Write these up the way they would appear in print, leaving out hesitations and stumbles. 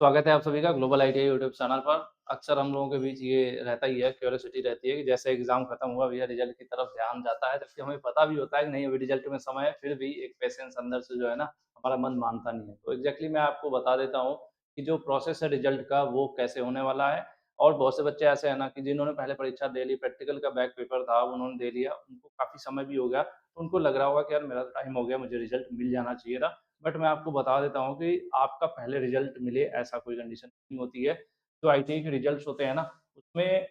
स्वागत है आप सभी का ग्लोबल आईटीआई यूट्यूब चैनल पर। अक्सर हम लोगों के बीच ये रहता ही है, क्यूरियोसिटी रहती है कि जैसे एग्ज़ाम खत्म हुआ भैया रिज़ल्ट की तरफ ध्यान जाता है, जबकि हमें पता भी होता है कि नहीं अभी रिज़ल्ट में समय है, फिर भी एक पेशेंस अंदर से जो है ना हमारा मन मानता नहीं है। तो एग्ज़ैक्टली मैं आपको बता देता हूँ कि जो प्रोसेस है रिज़ल्ट का वो कैसे होने वाला है। और बहुत से बच्चे ऐसे हैं ना कि जिन्होंने पहले परीक्षा दे ली, प्रैक्टिकल का बैक पेपर था उन्होंने दे लिया, उनको काफ़ी समय भी हो गया, तो उनको लग रहा होगा कि यार मेरा तो टाइम हो गया, मुझे रिज़ल्ट मिल जाना चाहिए था। बट मैं आपको बता देता हूँ कि आपका पहले रिज़ल्ट मिले ऐसा कोई कंडीशन नहीं होती है। जो आईटीआई के रिज़ल्ट्स होते हैं ना, उसमें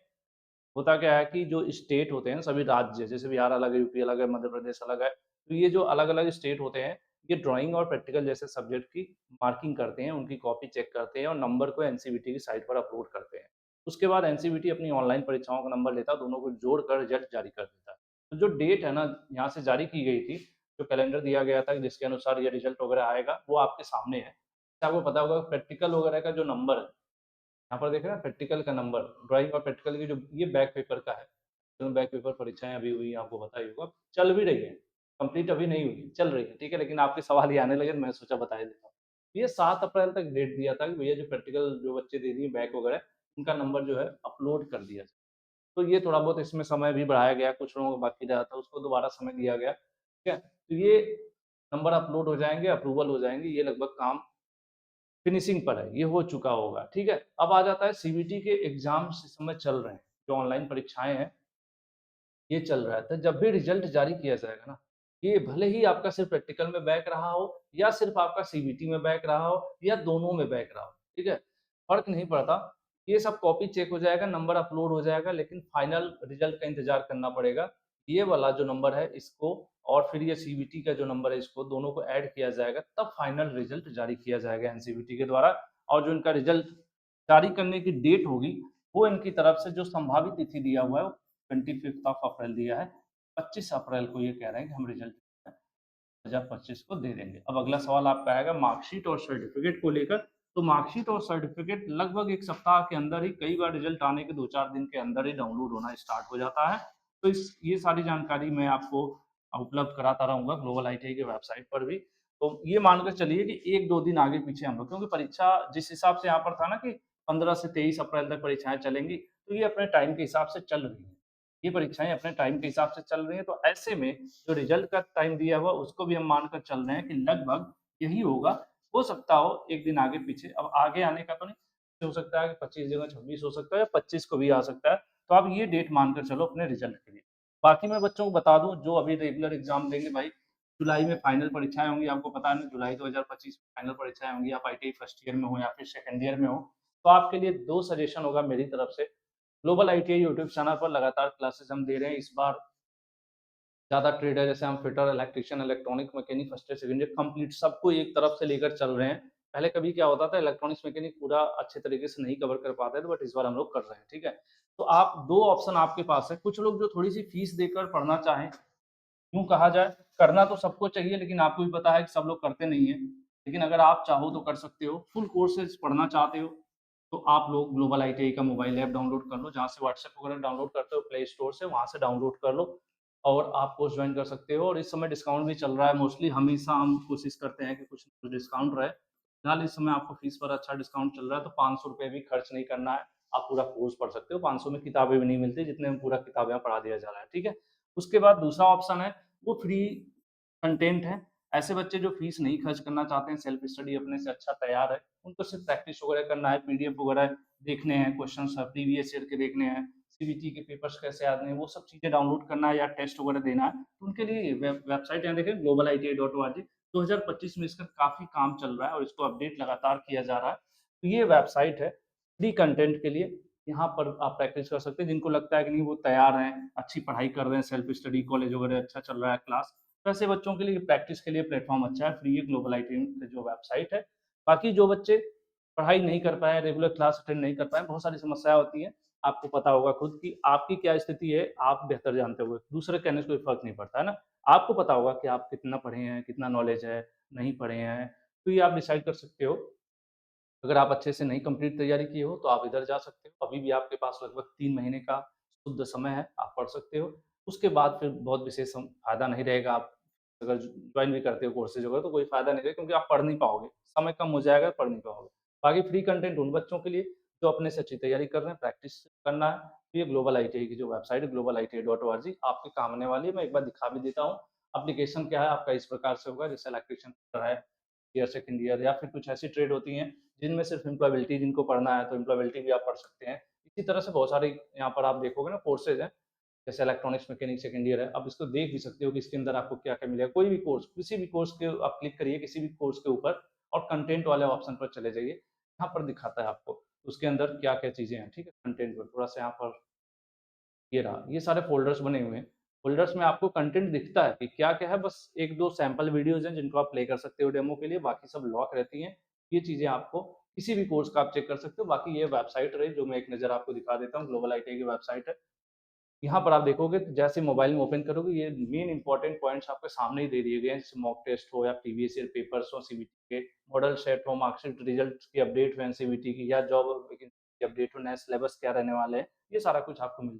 होता क्या है कि जो स्टेट होते हैं सभी राज्य जैसे बिहार अलग है, यूपी अलग है, मध्य प्रदेश अलग है। तो ये जो अलग-अलग स्टेट होते हैं, ये ड्राइंग और प्रैक्टिकल जैसे सब्जेक्ट की मार्किंग करते हैं, उनकी कॉपी चेक करते हैं और नंबर को एनसीवीटी की साइट पर अपलोड करते हैं। उसके बाद एनसीवीटी अपनी ऑनलाइन परीक्षाओं का नंबर लेता है, दोनों को जोड़कर रिज़ल्ट जारी कर देता है। तो जो डेट है ना, यहाँ से जारी की गई थी, जो कैलेंडर दिया गया था जिसके अनुसार ये रिज़ल्ट वगैरह आएगा, वो आपके सामने है। जैसे आपको पता होगा प्रैक्टिकल वगैरह का जो नंबर है, यहाँ पर देख रहे हैं प्रैक्टिकल का नंबर, ड्राइंग और प्रैक्टिकल की जो ये बैक पेपर का है। तो बैक पेपर परीक्षाएँ अभी हुई हैं, आपको पता ही होगा। चल भी रही हैं, कंप्लीट अभी नहीं हुई, चल रही है, ठीक है? लेकिन आपके सवाल ये आने लगे तो मैं सोचा बता ही देता हूँ। ये 7 अप्रैल तक डेट दिया था कि भैया जो प्रैक्टिकल जो बच्चे दे दिए बैक वगैरह, उनका नंबर जो है अपलोड कर दिया जाए। तो ये थोड़ा बहुत इसमें समय भी बढ़ाया गया, कुछ लोगों का बाकी रहा था, उसको दोबारा समय दिया गया, ठीक है? तो ये नंबर अपलोड हो जाएँगे, अप्रूवल हो जाएँगे, ये लगभग काम फिनिशिंग पर है, ये हो चुका होगा, ठीक है? अब आ जाता है सीबीटी के एग्ज़ाम्स इस समय चल रहे हैं, जो ऑनलाइन परीक्षाएँ हैं, ये चल रहा है। तो जब भी रिज़ल्ट जारी किया जाएगा ना, ये भले ही आपका सिर्फ़ प्रैक्टिकल में बैक रहा हो या सिर्फ़ आपका सीबीटी में बैक रहा हो या दोनों में बैक रहा हो, ठीक है? फ़र्क नहीं पड़ता, ये सब कॉपी चेक हो जाएगा, नंबर अपलोड हो जाएगा, लेकिन फाइनल रिज़ल्ट का इंतज़ार करना पड़ेगा। ये वाला जो नंबर है इसको और फिर ये सीबीटी का जो नंबर है इसको दोनों को ऐड किया जाएगा, तब फाइनल रिज़ल्ट जारी किया जाएगा एनसीवीटी के द्वारा और जो इनका रिज़ल्ट जारी करने की डेट होगी, वो इनकी तरफ से जो संभावित तिथि दिया हुआ है, वो 25th ऑफ अप्रैल दिया है। 25 अप्रैल को ये कह रहे हैं कि हम रिज़ल्ट 2025 को दे देंगे। अब अगला सवाल आपका आएगा मार्कशीट और सर्टिफ़िकेट को लेकर। तो मार्कशीट और सर्टिफ़िकेट लगभग 1 सप्ताह के अंदर ही कई बार रिज़ल्ट आने के 2-4 दिन के अंदर ही डाउनलोड होना स्टार्ट हो जाता है। तो इस ये सारी जानकारी मैं आपको उपलब्ध कराता रहूँगा ग्लोबल आईटीआई की वेबसाइट पर भी। तो ये मानकर चलिए कि 1-2 दिन आगे पीछे हम लोग क्योंकि परीक्षा जिस हिसाब से यहाँ पर था ना कि 15 से 23 अप्रैल तक परीक्षाएँ चलेंगी, तो ये अपने टाइम के हिसाब से चल रही हैं। ये परीक्षाएँ अपने टाइम के हिसाब से चल रही हैं, तो ऐसे में जो रिज़ल्ट का टाइम दिया हुआ उसको भी हम मानकर चल रहे हैं कि लगभग यही होगा। हो सकता हो 1 दिन आगे-पीछे, अब आगे आने का तो नहीं, हो सकता है कि 25 जगह 26 हो सकता है या 25 को भी आ सकता है। तो आप ये डेट मानकर चलो अपने रिज़ल्ट के लिए। बाकी मैं बच्चों को बता दूँ जो अभी रेगुलर एग्ज़ाम देंगे भाई, जुलाई में फाइनल परीक्षाएँ होंगी, आपको पता है ना जुलाई 2025 में फाइनल परीक्षाएँ होंगी, आप आईटीआई फर्स्ट ईयर में हो या फिर सेकंड ईयर में हो। तो आपके लिए 2 सजेशन होगा मेरी तरफ से। ग्लोबल आईटीआई यूट्यूब चैनल पर लगातार क्लासेस हम दे रहे हैं। इस बार ज़्यादा ट्रेड है, जैसे हम fitter, electrician, electronic mechanic, first year, second year complete सबको एक तरफ से लेकर चल रहे हैं। पहले कभी क्या होता था इलेक्ट्रॉनिक्स मैकेनिक पूरा अच्छे तरीके से नहीं कवर कर पाते थे, बट इस बार हम लोग कर रहे हैं, ठीक है? तो आप 2 ऑप्शन आपके पास है। कुछ लोग जो थोड़ी-सी फीस देकर पढ़ना चाहें, यूँ कहा जाए, करना तो सबको चाहिए लेकिन आपको भी पता है कि सब लोग करते नहीं हैं। लेकिन अगर आप चाहो तो कर सकते हो। फुल कोर्सेज़ पढ़ना चाहते हो, तो आप लोग ग्लोबल आईटीआई का मोबाइल ऐप डाउनलोड कर लो, जहाँ से व्हाट्सएप वगैरह डाउनलोड करते हो प्ले स्टोर से, वहाँ से डाउनलोड कर लो और आप कोर्स जॉइन कर सकते हो और इस समय डिस्काउंट भी चल रहा है। मोस्टली हमेशा हम कोशिश करते हैं कि कुछ न कुछ डिस्काउंट रहे। फिलहाल इस समय आपको फीस पर अच्छा डिस्काउंट चल रहा है, तो ₹500 भी खर्च नहीं करना है। आप पूरा कोर्स पढ़ सकते हो। 500 में किताबें भी नहीं मिलती, जितने में पूरा किताब यहाँ पढ़ा दिया जा रहा है, ठीक है? उसके बाद दूसरा ऑप्शन है, वो फ्री कंटेंट है। ऐसे बच्चे जो फीस नहीं खर्च करना चाहते हैं, सेल्फ स्टडी अपने से अच्छा तैयार है, उनको सिर्फ प्रैक्टिस वगैरह करना है, पीडीएफ वगैरह देखने हैं, क्वेश्चंस प्रीवियस ईयर के देखने हैं, सीबीटी के पेपर्स कैसे आते हैं, वो सब चीज़ें डाउनलोड करना है या टेस्ट वगैरह देना है, तो उनके लिए वेबसाइट यहाँ देखें globalitia.org 2025 में इसका काफ़ी काम चल रहा है और इसको अपडेट लगातार किया जा रहा है। तो ये वेबसाइट है फ्री कंटेंट के लिए, यहाँ पर आप प्रैक्टिस कर सकते हैं। जिनको लगता है कि नहीं वो तैयार हैं, अच्छी पढ़ाई कर रहे हैं, सेल्फ स्टडी कॉलेज वगैरह अच्छा चल रहा है क्लास, तो ऐसे बच्चों के लिए प्रैक्टिस के लिए प्लेटफ़ॉर्म अच्छा है, फ्री है ग्लोबल आईटी की जो वेबसाइट है। बाकी जो बच्चे पढ़ाई नहीं कर पाए, रेगुलर क्लास अटेंड नहीं कर पाए, बहुत सारी समस्याएँ होती हैं। आपको पता होगा खुद कि आपकी क्या स्थिति है, आप बेहतर जानते होगे। दूसरे कहने से कोई फ़र्क नहीं पड़ता, है ना? आपको पता होगा कि आप कितना पढ़े हैं, कितना नॉलेज है, नहीं पढ़े हैं, तो ये आप डिसाइड कर सकते हो। अगर आप अच्छे से नहीं कंप्लीट तैयारी किए हो, तो आप इधर जा सकते हो। अभी भी आपके पास लगभग 3 महीने का शुद्ध समय है, आप पढ़ सकते हो। उसके बाद फिर बहुत विशेष फ़ायदा नहीं रहेगा। आप अगर जॉइन भी करते हो कोर्सेज़ वगैरह तो कोई फ़ायदा नहीं रहेगा क्योंकि आप पढ़ नहीं पाओगे। समय कम हो जाएगा, पढ़ नहीं पाओगे। बाकी फ्री कंटेंट उन बच्चों के लिए जो अपने से अच्छी तैयारी कर रहे हैं, प्रैक्टिस करना है। तो ये ग्लोबल आईटीआई की जो वेबसाइट है globaliti.org आपके काम आने वाली है। मैं एक बार दिखा भी देता हूँ। एप्लीकेशन क्या है आपका इस प्रकार से होगा, जैसे इलेक्ट्रीशियन है, ईयर, सेकंड ईयर या फिर कुछ ऐसी ट्रेड होती हैं जिनमें सिर्फ एम्प्लॉयबिलिटी जिनको पढ़ना है तो एम्प्लॉयबिलिटी भी आप पढ़ सकते हैं। इसी तरह से बहुत सारे यहाँ पर आप देखोगे ना कोर्सेज़ हैं, जैसे इलेक्ट्रॉनिक्स मैकेनिक सेकंड ईयर है, आप इसको देख भी सकते हो कि इसके अंदर आपको क्या-क्या मिलेगा। कोई भी कोर्स, किसी भी कोर्स के आप क्लिक करिए किसी भी कोर्स के ऊपर और कंटेंट वाले ऑप्शन पर चले जाइए। यहाँ पर दिखाता है आपको, उसके अंदर क्या-क्या चीज़ें हैं, ठीक है? कंटेंट पर थोड़ा-सा यहाँ पर ये रहा, ये सारे फ़ोल्डर्स बने हुए हैं। फ़ोल्डर्स में आपको कंटेंट दिखता है कि क्या-क्या है, बस 1-2 सैंपल वीडियोज़ हैं जिनको आप प्ले कर सकते हो डेमो के लिए, बाकी सब लॉक रहती हैं। ये चीज़ें आपको किसी भी कोर्स का आप चेक कर सकते हो। बाकी ये वेबसाइट रही जो मैं एक नज़र आपको दिखा देता हूँ, ग्लोबल आईटीआई की वेबसाइट है। यहाँ पर आप देखोगे तो जैसे मोबाइल में ओपन करोगे ये मेन इंपॉर्टेंट पॉइंट्स आपके सामने ही दे दिए गए हैं, जैसे मॉक टेस्ट हो या प्रीवियस ईयर पेपर्स हो सीबीटी के, मॉडल सेट हो, मार्कशीट रिजल्ट की अपडेट हो एनसीवीटी की या जॉब वैकेंसी की अपडेट हो, नया सिलेबस क्या रहने वाले हैं, ये सारा कुछ आपको मिल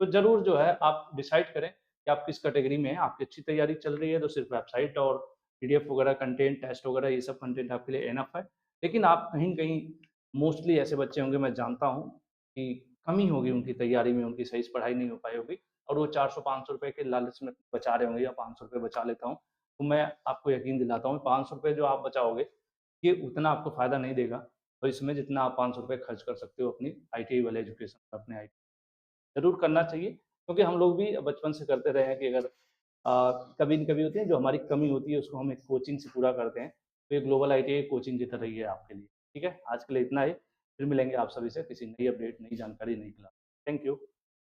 तो ज़रूर जो है आप डिसाइड करें कि आप किस कैटेगरी में हैं, आपकी अच्छी तैयारी चल रही है तो सिर्फ वेबसाइट और पीडीएफ वगैरह कंटेंट, टेस्ट वगैरह ये सब कंटेंट आपके लिए इनफ है। लेकिन आप कहीं न कहीं मोस्टली ऐसे बच्चे होंगे मैं जानता हूँ कि कमी होगी उनकी तैयारी में, उनकी सही से पढ़ाई नहीं हो पाई होगी और वो 400-500 रुपए के लालच में बचा रहे होंगे या 500 रुपए बचा लेता हूँ। तो मैं आपको यकीन दिलाता हूँ 500 रुपए जो आप बचाओगे, ये उतना आपको फ़ायदा नहीं देगा भविष्य में जितना आप 500 रुपए खर्च कर सकते हो अपनी आईटीआई वाले एजुकेशन पे, अपने आई ज़रूर करना चाहिए क्योंकि हम लोग भी बचपन से करते रहे हैं कि अगर कभी न कभी होती है जो हमारी कमी होती है उसको हम एक कोचिंग से पूरा करते हैं। तो ये ग्लोबल आईटीआई कोचिंग की तरह ही है आपके लिए। ठीक है? आज के लिए इतना ही। फिर मिलेंगे आप सभी से किसी नई अपडेट, नई जानकारी, नई क्लास। Thank you.